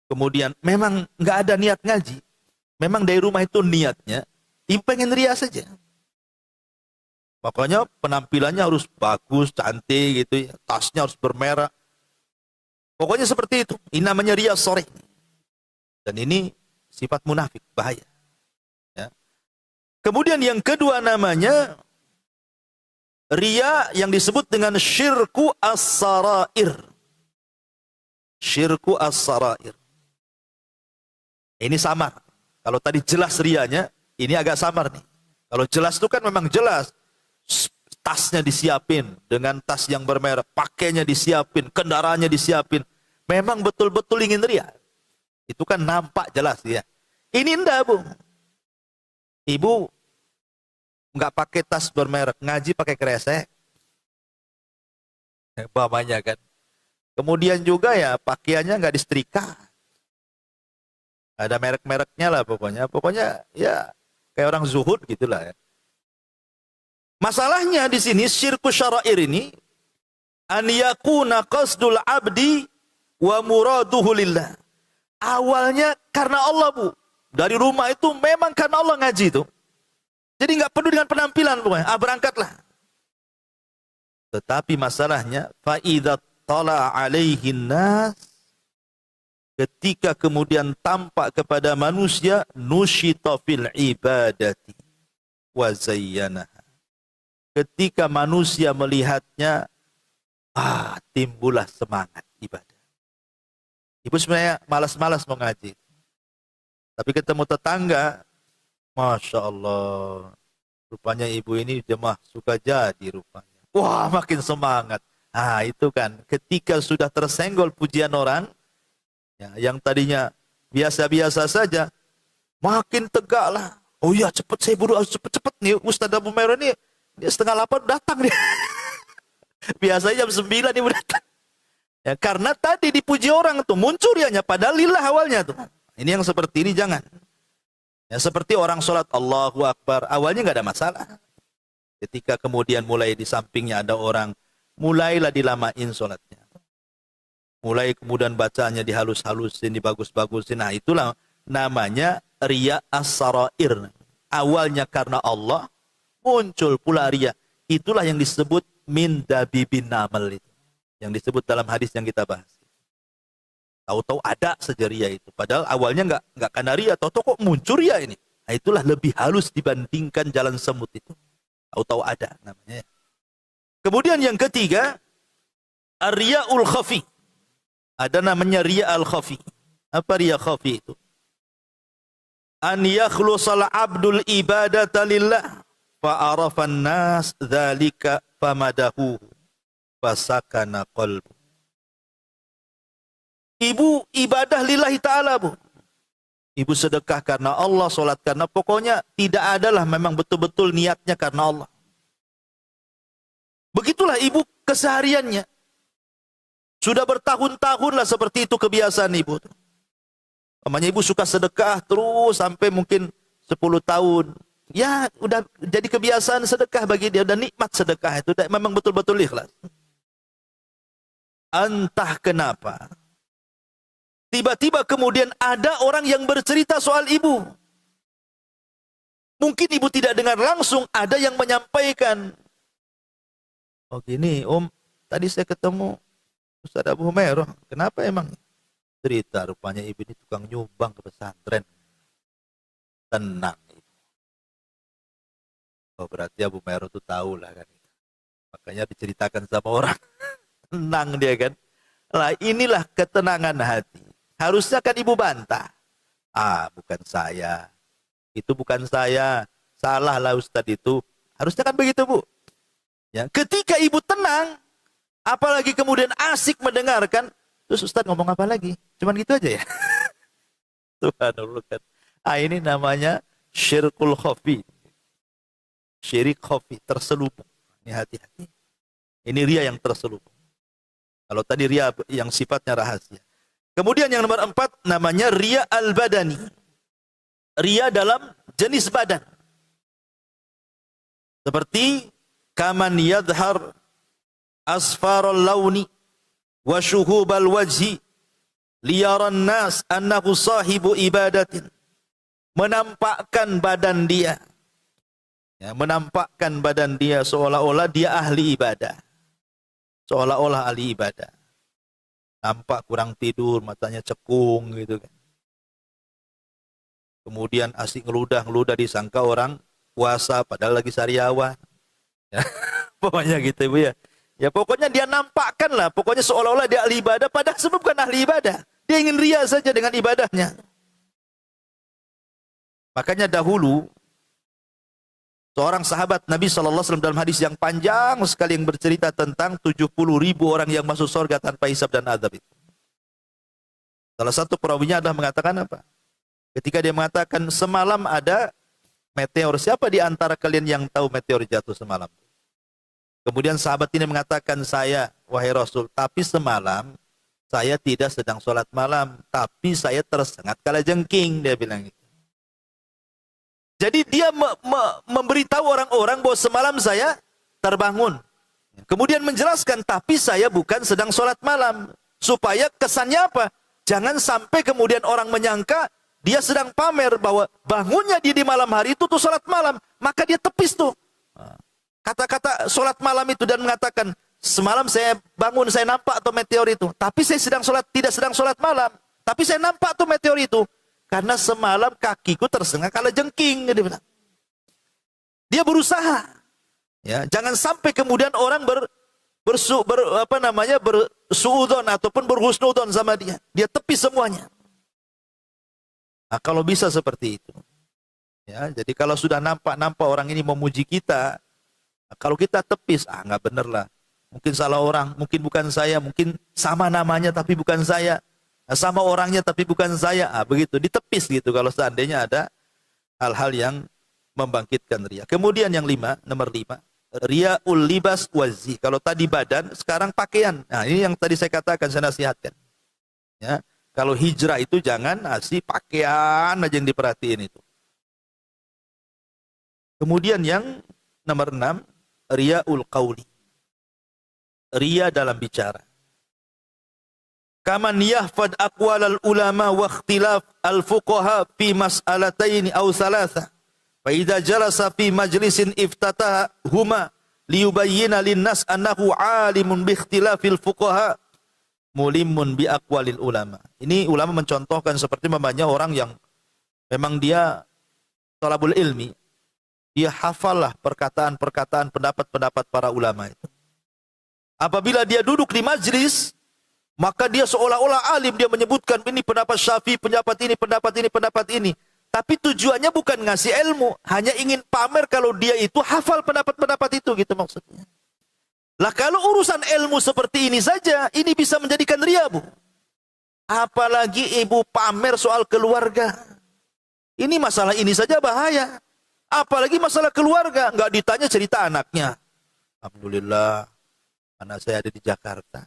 kemudian memang nggak ada niat ngaji, memang dari rumah itu niatnya ibu pengen ria saja. Makanya penampilannya harus bagus, cantik gitu ya. Tasnya harus bermerek. Pokoknya seperti itu. Ini namanya riya sharih. Dan ini sifat munafik, bahaya. Ya. Kemudian yang kedua namanya riya yang disebut dengan syirku as-sarair. Syirku as-sarair. Ini samar. Kalau tadi jelas riyanya, ini agak samar nih. Kalau jelas itu kan memang jelas. Tasnya disiapin dengan tas yang bermerek, pakainya disiapin, kendaraannya disiapin. Memang betul-betul ingin ria. Itu kan nampak jelas ya. Ini enggak, Bu. Ibu enggak pakai tas bermerek, ngaji pakai kresek. Umpamanya kan. Kemudian juga ya pakaiannya enggak disetrika. Ada merek-mereknya lah pokoknya. Pokoknya ya kayak orang zuhud gitulah ya. Masalahnya di sini syirku syara'ir ini an yakuna qasdul abdi wa muraduhu lillah. Awalnya karena Allah, Bu. Dari rumah itu memang karena Allah ngaji itu. Jadi nggak perlu dengan penampilan pokoknya. Berangkatlah. Tetapi masalahnya fa idza tala alaihin nas, ketika kemudian tampak kepada manusia nusyita fil ibadati wa zayyanaha. Ketika manusia melihatnya, timbullah semangat ibadah. Ibu sebenarnya malas-malas mau ngaji. Tapi ketemu tetangga, Masya Allah, rupanya ibu ini jemaah suka jadi rupanya. Wah, makin semangat. Itu kan, ketika sudah tersenggol pujian orang, ya, yang tadinya biasa-biasa saja, makin tegak lah. Oh iya, cepet saya buru, cepet-cepet nih, Ustaz Abu Merah ini, dia 7:30 datang dia. Biasanya jam 9 dia datang. Ya, karena tadi dipuji orang tuh muncul rianya padahal lillah awalnya tuh. Ini yang seperti ini jangan. Ya, seperti orang sholat Allahu Akbar, awalnya nggak ada masalah. Ketika kemudian mulai di sampingnya ada orang, mulailah dilamain sholatnya. Mulai kemudian bacaannya dihalus-halusin, dibagus-bagusin. Nah, itulah namanya riya as-sarair. Awalnya karena Allah, muncul pula riya. Itulah yang disebut min dabibin namal itu. Yang disebut dalam hadis yang kita bahas. Tahu-tahu ada saja riya itu. Padahal awalnya enggak karena riya. Tahu-tahu kok muncul riya ini. Nah, itulah lebih halus dibandingkan jalan semut itu. Tahu-tahu ada namanya. Kemudian yang ketiga, ar-riya'ul khafi. Ada namanya riya al-khafi. Apa riya khafi itu? An yakhlusal abdul ibadata lillah. Fa'arafan nas dzalika famadahu fasakana qalbu. Ibu ibadah lillahi ta'ala, Bu. Ibu sedekah karena Allah, sholat karena, pokoknya tidak adalah memang betul-betul niatnya karena Allah. Begitulah ibu kesehariannya. Sudah bertahun-tahun lah seperti itu kebiasaan ibu. Namanya ibu suka sedekah terus sampai mungkin 10 tahun. Ya, udah jadi kebiasaan sedekah bagi dia, udah nikmat sedekah itu, memang betul-betul ikhlas. Entah kenapa, tiba-tiba kemudian ada orang yang bercerita soal ibu. Mungkin ibu tidak dengar langsung, ada yang menyampaikan. Oh gini, Om, tadi saya ketemu Ustaz Abu Humairah. Kenapa emang? Cerita rupanya ibu ini tukang nyumbang ke pesantren. Tenang. Oh berarti Abu Humairah itu tahu lah kan. Makanya diceritakan sama orang. Tenang dia kan. Lah inilah ketenangan hati. Harusnya kan ibu bantah. Ah bukan saya. Itu bukan saya. Salah lah Ustadz itu. Harusnya kan begitu Bu. Ya, ketika ibu tenang, apalagi kemudian asik mendengarkan, terus Ustadz ngomong apa lagi? Cuman gitu aja ya. Subhanallah kan. Ah ini namanya syirkul khafi. Syirik khafi, terselubung. Ini hati-hati. Ini ria yang terselubung. Kalau tadi ria yang sifatnya rahasia. Kemudian yang nomor 4 namanya ria al-badani. Ria dalam jenis badan. Seperti kaman yadhar asfaral launi wa syuhubal wajhi liyaran nas annahu sahibu ibadatin. Menampakkan badan dia. Ya, menampakkan badan dia seolah-olah dia ahli ibadah. Seolah-olah ahli ibadah. Nampak kurang tidur, matanya cekung gitu kan. Kemudian asik ngeludah-ngeludah disangka orang puasa padahal lagi sariawan. Ya, pokoknya gitu Bu ya. Ya pokoknya dia nampakkan lah, pokoknya seolah-olah dia ahli ibadah padahal sebab bukan ahli ibadah. Dia ingin ria saja dengan ibadahnya. Makanya dahulu seorang sahabat Nabi SAW dalam hadis yang panjang sekali yang bercerita tentang 70.000 orang yang masuk surga tanpa hisab dan azab itu. Salah satu perawinya adalah mengatakan apa? Ketika dia mengatakan semalam ada meteor, siapa di antara kalian yang tahu meteor jatuh semalam? Kemudian sahabat ini mengatakan, saya, wahai Rasul, tapi semalam saya tidak sedang sholat malam, tapi saya tersengat kalajengking, dia bilang itu. Jadi dia memberitahu orang-orang bahwa semalam saya terbangun. Kemudian menjelaskan, tapi saya bukan sedang sholat malam. Supaya kesannya apa? Jangan sampai kemudian orang menyangka dia sedang pamer bahwa bangunnya dia di malam hari itu tuh sholat malam. Maka dia tepis tuh kata-kata sholat malam itu dan mengatakan, semalam saya bangun, saya nampak tuh meteor itu. Tapi saya tidak sedang sholat malam. Tapi saya nampak tuh meteor itu. Karena semalam kakiku tersengat kalajengking. Dia bilang. Dia berusaha. Ya, jangan sampai kemudian orang bersuudon ataupun berhusnudon sama dia. Dia tepis semuanya. Nah, kalau bisa seperti itu. Ya, jadi kalau sudah nampak orang ini memuji kita, kalau kita tepis, nggak bener lah. Mungkin salah orang, mungkin bukan saya, mungkin sama namanya tapi bukan saya. Sama orangnya tapi bukan saya. Begitu, ditepis gitu kalau seandainya ada hal-hal yang membangkitkan ria. Kemudian yang nomor 5, riaul libas wazi. Kalau tadi badan, sekarang pakaian. Nah, ini yang tadi saya katakan, saya nasihatkan. Ya, kalau hijrah itu jangan asih pakaian aja yang diperhatiin itu. Kemudian yang nomor 6, riaul qauli. Ria dalam bicara. Kaman yahfad aqwalal ulama wa ikhtilaf al-fuqaha fi mas'alataini aw thalatha. Fa idza jalasa fi majlisin iftataha huma liyubayyana lin-nas annahu 'alimun bi ikhtilafil fuqaha mulimun bi aqwalil ulama. Ini ulama mencontohkan seperti namanya orang yang memang dia thalabul ilmi. Dia hafallah perkataan-perkataan, pendapat-pendapat para ulama itu. Apabila dia duduk di majlis, maka dia seolah-olah alim, dia menyebutkan ini pendapat Syafi'i, pendapat ini, pendapat ini, pendapat ini. Tapi tujuannya bukan ngasih ilmu, hanya ingin pamer kalau dia itu hafal pendapat-pendapat itu, gitu maksudnya. Lah kalau urusan ilmu seperti ini saja, ini bisa menjadikan ria, Bu. Apalagi ibu pamer soal keluarga. Ini masalah ini saja bahaya. Apalagi masalah keluarga, nggak ditanya cerita anaknya. Alhamdulillah, anak saya ada di Jakarta.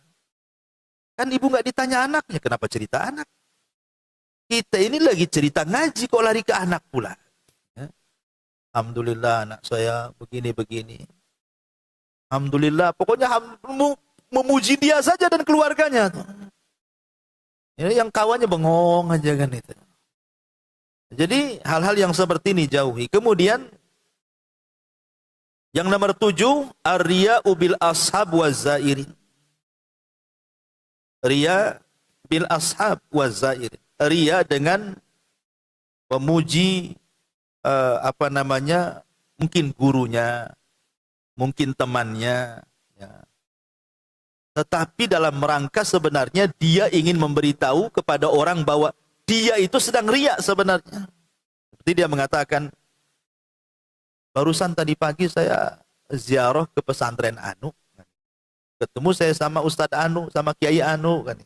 Kan ibu nggak ditanya anaknya, kenapa cerita anak? Kita ini lagi cerita ngaji, kok lari ke anak pula? Ya. Alhamdulillah anak saya begini-begini. Alhamdulillah, pokoknya memuji dia saja dan keluarganya. Ini yang kawannya bengong aja kan itu. Jadi hal-hal yang seperti ini jauhi. Kemudian yang nomor 7, ar-riya'u bil ashab wa zairin. Riya bil ashab wa zairin. Riya dengan memuji mungkin gurunya, mungkin temannya, ya. Tetapi dalam rangka sebenarnya dia ingin memberitahu kepada orang bahwa dia itu sedang riya sebenarnya. Seperti dia mengatakan, barusan tadi pagi saya ziarah ke pesantren Anu, ketemu saya sama Ustadz Anu, sama Kiai Anu, kan.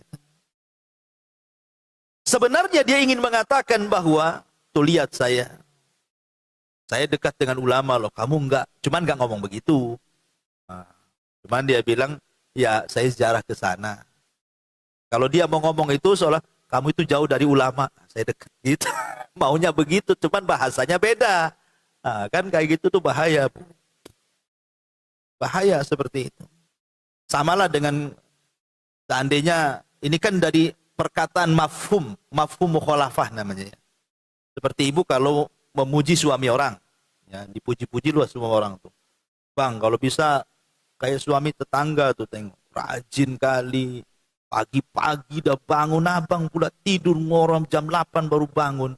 Sebenarnya dia ingin mengatakan bahwa, tuh lihat saya dekat dengan ulama loh, kamu enggak, cuman enggak ngomong begitu. Nah, cuman dia bilang, ya saya ziarah ke sana. Kalau dia mau ngomong itu seolah kamu itu jauh dari ulama, saya dekat gitu. Maunya begitu, cuman bahasanya beda. Nah, kan kayak gitu tuh bahaya, Bu. Bahaya seperti itu. Samalah dengan seandainya ini kan dari perkataan mafhum mukhalafah namanya. Seperti ibu kalau memuji suami orang, ya, dipuji-puji luas semua orang tuh. Bang, kalau bisa kayak suami tetangga tuh, tengok rajin kali, pagi-pagi udah bangun, abang pula tidur ngorom jam 8 baru bangun.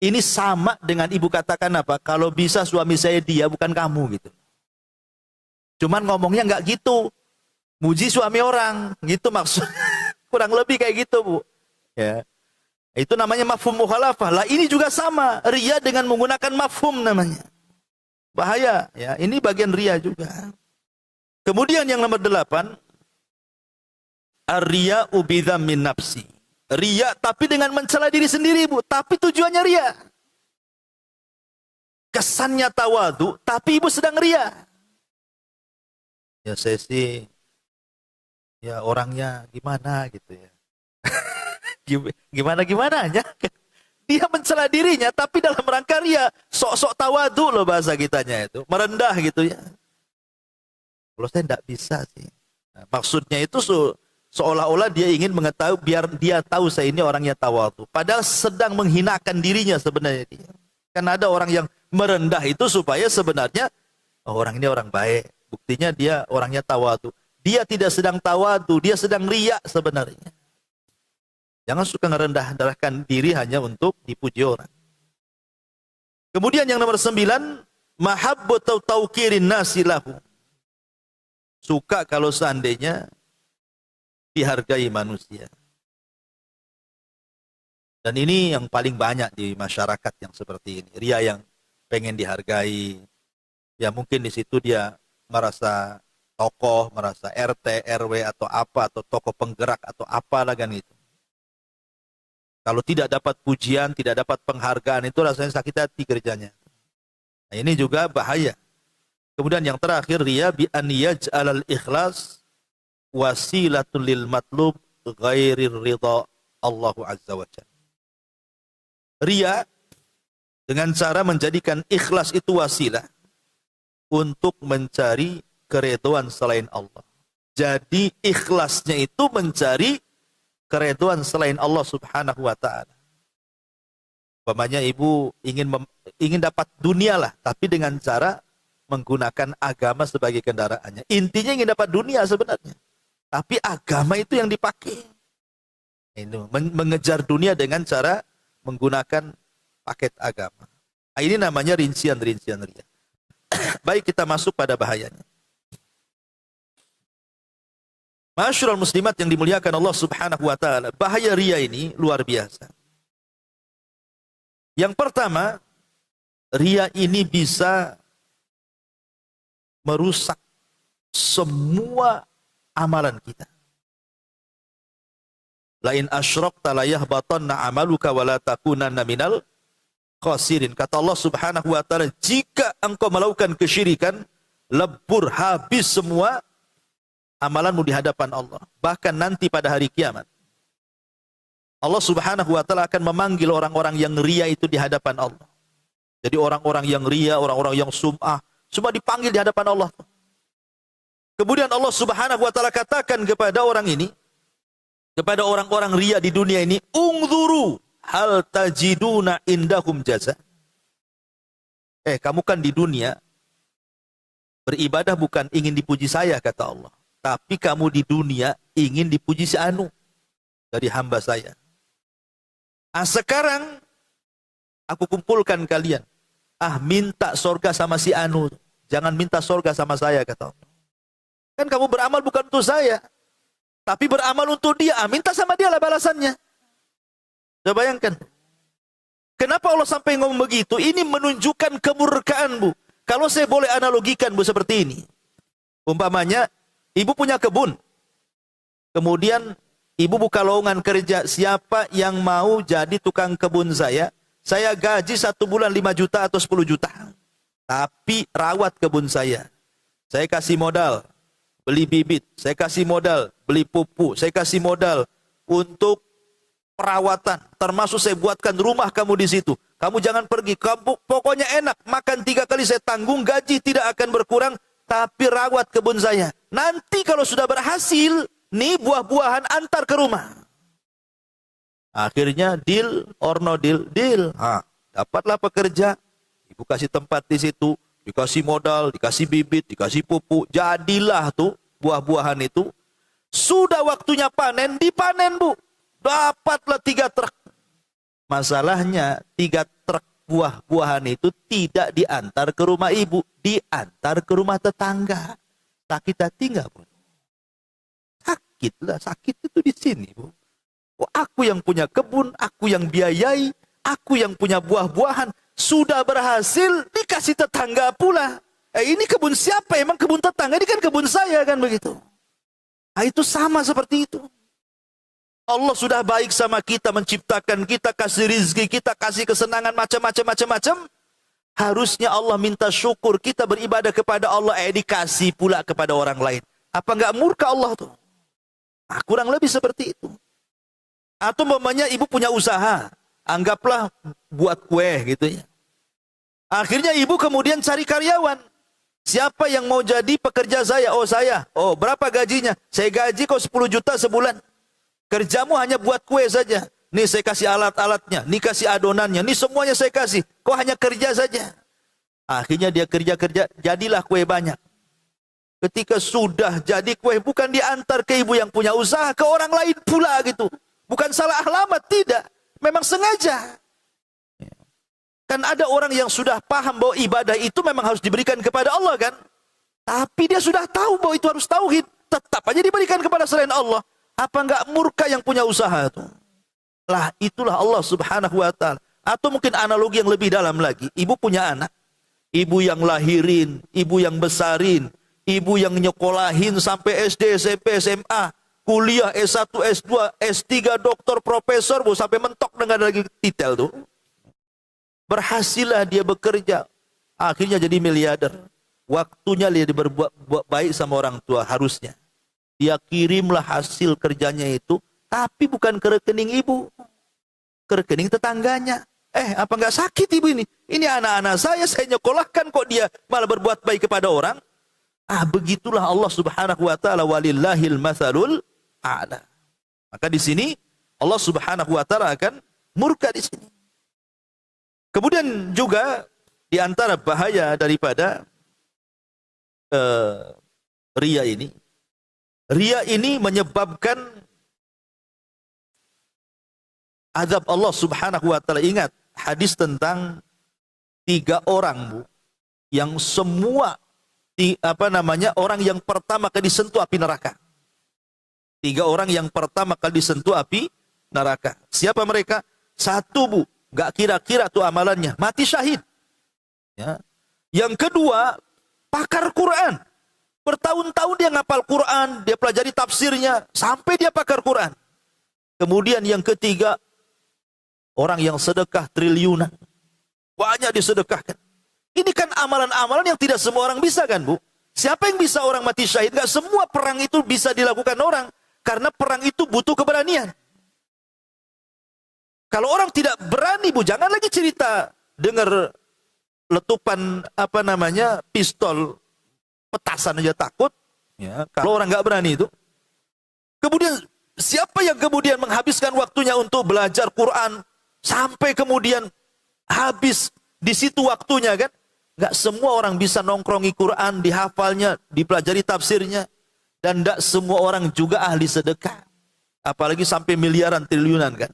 Ini sama dengan ibu katakan apa? Kalau bisa suami saya dia, bukan kamu gitu. Cuman ngomongnya nggak gitu, muji suami orang, gitu maksudnya. Kurang lebih kayak gitu, Bu. Ya. Itu namanya mafhum mukhalafah. Lah ini juga sama, riya dengan menggunakan mafhum namanya. Bahaya, ya. Ini bagian riya juga. Kemudian yang nomor 8, ar-riya'u bidhammin nafsi. Riya tapi dengan mencela diri sendiri, Bu, tapi tujuannya riya. Kesannya tawadu, tapi ibu sedang riya. Ya saya sih ya orangnya gimana gitu ya. Gimana aja. Dia mencela dirinya tapi dalam rangka riya, sok-sok tawadu loh bahasa kitanya itu, merendah gitu ya. Kalau saya tidak bisa sih. Nah, maksudnya itu seolah-olah dia ingin mengetahui biar dia tahu saya ini orangnya tawadu. Padahal sedang menghinakan dirinya sebenarnya dia. Kan ada orang yang merendah itu supaya sebenarnya orang ini orang baik. Buktinya dia orangnya tawadu. Dia tidak sedang tawadu, dia sedang riya sebenarnya. Jangan suka ngerendah-rendahkan diri hanya untuk dipuji orang. Kemudian yang nomor 9, mahabbatu tauqirin nasi lahu. Suka kalau seandainya dihargai manusia. Dan ini yang paling banyak di masyarakat yang seperti ini. Ria yang pengen dihargai. Ya mungkin di situ dia merasa tokoh, merasa RT, RW atau apa, atau tokoh penggerak atau apalah kan itu. Kalau tidak dapat pujian, tidak dapat penghargaan, itu rasanya sakit hati kerjanya. Nah, ini juga bahaya. Kemudian yang terakhir, riya bi an yaj'alal ikhlas wasilatul lil matlub ghairir ridha Allah azza wa jalla. Riya dengan cara menjadikan ikhlas itu wasilah untuk mencari keridhaan selain Allah. Jadi ikhlasnya itu mencari keridhaan selain Allah Subhanahu wa taala. Umpamanya ibu ingin dapat dunia lah, tapi dengan cara menggunakan agama sebagai kendaraannya. Intinya ingin dapat dunia sebenarnya, tapi agama itu yang dipakai. Ini mengejar dunia dengan cara menggunakan paket agama. Nah, ini namanya rincian-rincian riya. Baik, kita masuk pada bahayanya. Ma'asyiral muslimat yang dimuliakan Allah Subhanahu wa taala, bahaya riya ini luar biasa. Yang pertama, riya ini bisa merusak semua amalan kita. Lain asyrakta la yahbatanna amaluka wa la takunanna minal khasirin. Kata Allah Subhanahu wa taala, jika engkau melakukan kesyirikan, lebur habis semua amalanmu di hadapan Allah. Bahkan nanti pada hari kiamat, Allah Subhanahu wa taala akan memanggil orang-orang yang riya itu di hadapan Allah. Jadi orang-orang yang ria, orang-orang yang sum'ah, semua dipanggil di hadapan Allah. Kemudian Allah Subhanahu wa taala katakan kepada orang ini, kepada orang-orang ria di dunia ini, "Ungzuru hal tajiduna indahum jaza." Kamu kan di dunia beribadah bukan ingin dipuji saya, kata Allah. Tapi kamu di dunia ingin dipuji si Anu dari hamba saya. Sekarang aku kumpulkan kalian. Minta sorga sama si Anu. Jangan minta sorga sama saya, kata Allah. Kan kamu beramal bukan untuk saya, tapi beramal untuk dia. Minta sama dia lah balasannya. Coba bayangkan. Kenapa Allah sampai ngomong begitu? Ini menunjukkan kemurkaan, Bu. Kalau saya boleh analogikan, Bu, seperti ini. Umpamanya, ibu punya kebun. Kemudian, ibu buka lowongan kerja. Siapa yang mau jadi tukang kebun saya? Saya gaji 1 bulan 5 juta atau 10 juta. Tapi rawat kebun saya. Saya kasih modal, beli bibit. Saya kasih modal, beli pupuk. Saya kasih modal untuk perawatan. Termasuk saya buatkan rumah kamu di situ. Kamu jangan pergi. Kamu pokoknya enak. Makan 3 kali saya tanggung. Gaji tidak akan berkurang. Tapi rawat kebun saya. Nanti kalau sudah berhasil, nih buah-buahan antar ke rumah. Akhirnya deal or no deal? Deal. Dapatlah pekerja. Ibu kasih tempat di situ. Dikasih modal, dikasih bibit, dikasih pupuk. Jadilah tuh buah-buahan itu. Sudah waktunya panen, dipanen, Bu. Dapatlah 3 truk. Masalahnya 3 truk buah-buahan itu tidak diantar ke rumah ibu, diantar ke rumah tetangga. Sakit hati enggak, Bu? Sakitlah, sakit itu di sini, Bu. Aku yang punya kebun, aku yang biayai, aku yang punya buah-buahan, sudah berhasil dikasih tetangga pula. Ini kebun siapa? Emang kebun tetangga? Ini kan kebun saya, kan begitu. Itu sama seperti itu. Allah sudah baik sama kita, menciptakan kita, kasih rizki kita, kasih kesenangan macam-macam. Harusnya Allah minta syukur, kita beribadah kepada Allah, dikasih pula kepada orang lain. Apa enggak murka Allah tuh? Kurang lebih seperti itu. Atau umpamanya ibu punya usaha, anggaplah buat kue gitu ya. Akhirnya ibu kemudian cari karyawan. Siapa yang mau jadi pekerja saya? Saya. Berapa gajinya? Saya gaji kok 10 juta sebulan. Kerjamu hanya buat kue saja. Nih saya kasih alat-alatnya, nih kasih adonannya, nih semuanya saya kasih. Kok hanya kerja saja? Akhirnya dia kerja-kerja, jadilah kue banyak. Ketika sudah jadi kue, bukan diantar ke ibu yang punya usaha, ke orang lain pula gitu. Bukan salah alamat, tidak. Memang sengaja. Kan ada orang yang sudah paham bahwa ibadah itu memang harus diberikan kepada Allah, kan? Tapi dia sudah tahu bahwa itu harus tauhid. Tetap aja diberikan kepada selain Allah. Apa enggak murka yang punya usaha itu? Lah, itulah Allah Subhanahu wa ta'ala. Atau mungkin analogi yang lebih dalam lagi. Ibu punya anak. Ibu yang lahirin, ibu yang besarin, ibu yang nyekolahin sampai SD, SMP, SMA. Kuliah S1, S2, S3, doktor, profesor, Bu, sampai mentok dengan lagi titel tuh. Berhasillah dia bekerja. Akhirnya jadi miliarder. Waktunya dia berbuat baik sama orang tua, harusnya. Dia kirimlah hasil kerjanya itu, tapi bukan ke rekening ibu. Ke rekening tetangganya. Apa enggak sakit ibu ini? Ini anak-anak saya nyekolahkan kok dia malah berbuat baik kepada orang. Begitulah Allah Subhanahu wa ta'ala, walillahil matsalul a'la. Maka di sini Allah Subhanahu wa ta'ala akan murka di sini. Kemudian juga di antara bahaya daripada ria ini. Ria ini menyebabkan azab Allah Subhanahu wa ta'ala. Ingat hadis tentang 3 orang, Bu, yang semua orang yang pertama kali disentuh api neraka. 3 orang yang pertama kali disentuh api neraka. Siapa mereka? 1, Bu, gak kira-kira tuh amalannya, mati syahid. Ya. Yang kedua, pakar Quran. Bertahun-tahun dia ngapal Quran, dia pelajari tafsirnya, sampai dia pakar Quran. Kemudian yang ketiga, orang yang sedekah triliunan. Banyak disedekahkan. Ini kan amalan-amalan yang tidak semua orang bisa, kan, Bu? Siapa yang bisa orang mati syahid? Gak semua perang itu bisa dilakukan orang. Karena perang itu butuh keberanian. Kalau orang tidak berani, Bu, jangan lagi cerita dengar letupan pistol petasan aja takut. Ya, kalau orang nggak berani itu. Kemudian siapa yang kemudian menghabiskan waktunya untuk belajar Quran sampai kemudian habis di situ waktunya kan? Nggak semua orang bisa nongkrongi Quran, dihafalnya, dipelajari tafsirnya, dan nggak semua orang juga ahli sedekah. Apalagi sampai miliaran triliunan kan.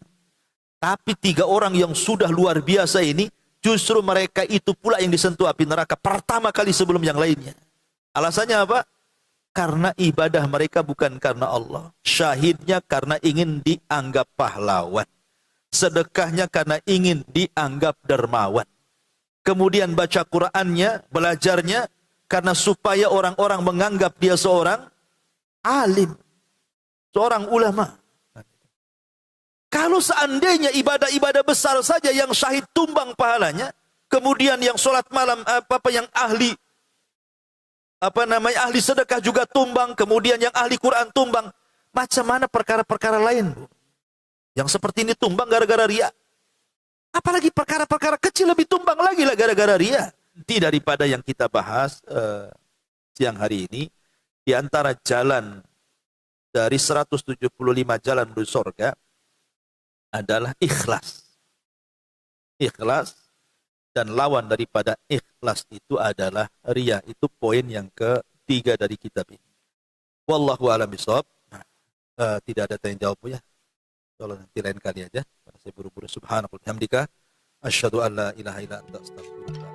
Tapi 3 orang yang sudah luar biasa ini, justru mereka itu pula yang disentuh api neraka pertama kali sebelum yang lainnya. Alasannya apa? Karena ibadah mereka bukan karena Allah. Syahidnya karena ingin dianggap pahlawan. Sedekahnya karena ingin dianggap dermawan. Kemudian baca Qur'annya, belajarnya, karena supaya orang-orang menganggap dia seorang alim. Seorang ulama. Kalau seandainya ibadah-ibadah besar saja yang syahid tumbang pahalanya, kemudian yang sholat malam, yang ahli ahli sedekah juga tumbang, kemudian yang ahli Quran tumbang. Macam mana perkara-perkara lain, Bu? Yang seperti ini tumbang gara-gara riya. Apalagi perkara-perkara kecil lebih tumbang lagi lah gara-gara riya. Inti daripada yang kita bahas siang hari ini, di antara jalan dari 175 jalan menuju surga adalah ikhlas. Ikhlas. Dan lawan daripada ikhlas itu adalah riya. Itu poin yang ketiga dari kitab ini. Wallahu a'lam bishawab. Tidak ada tanya jawab ya. Kalau nanti lain kali aja. Saya buru-buru subhanallah. Hamdika. Asyhadu an la ilaha illa anta astaghfiruka.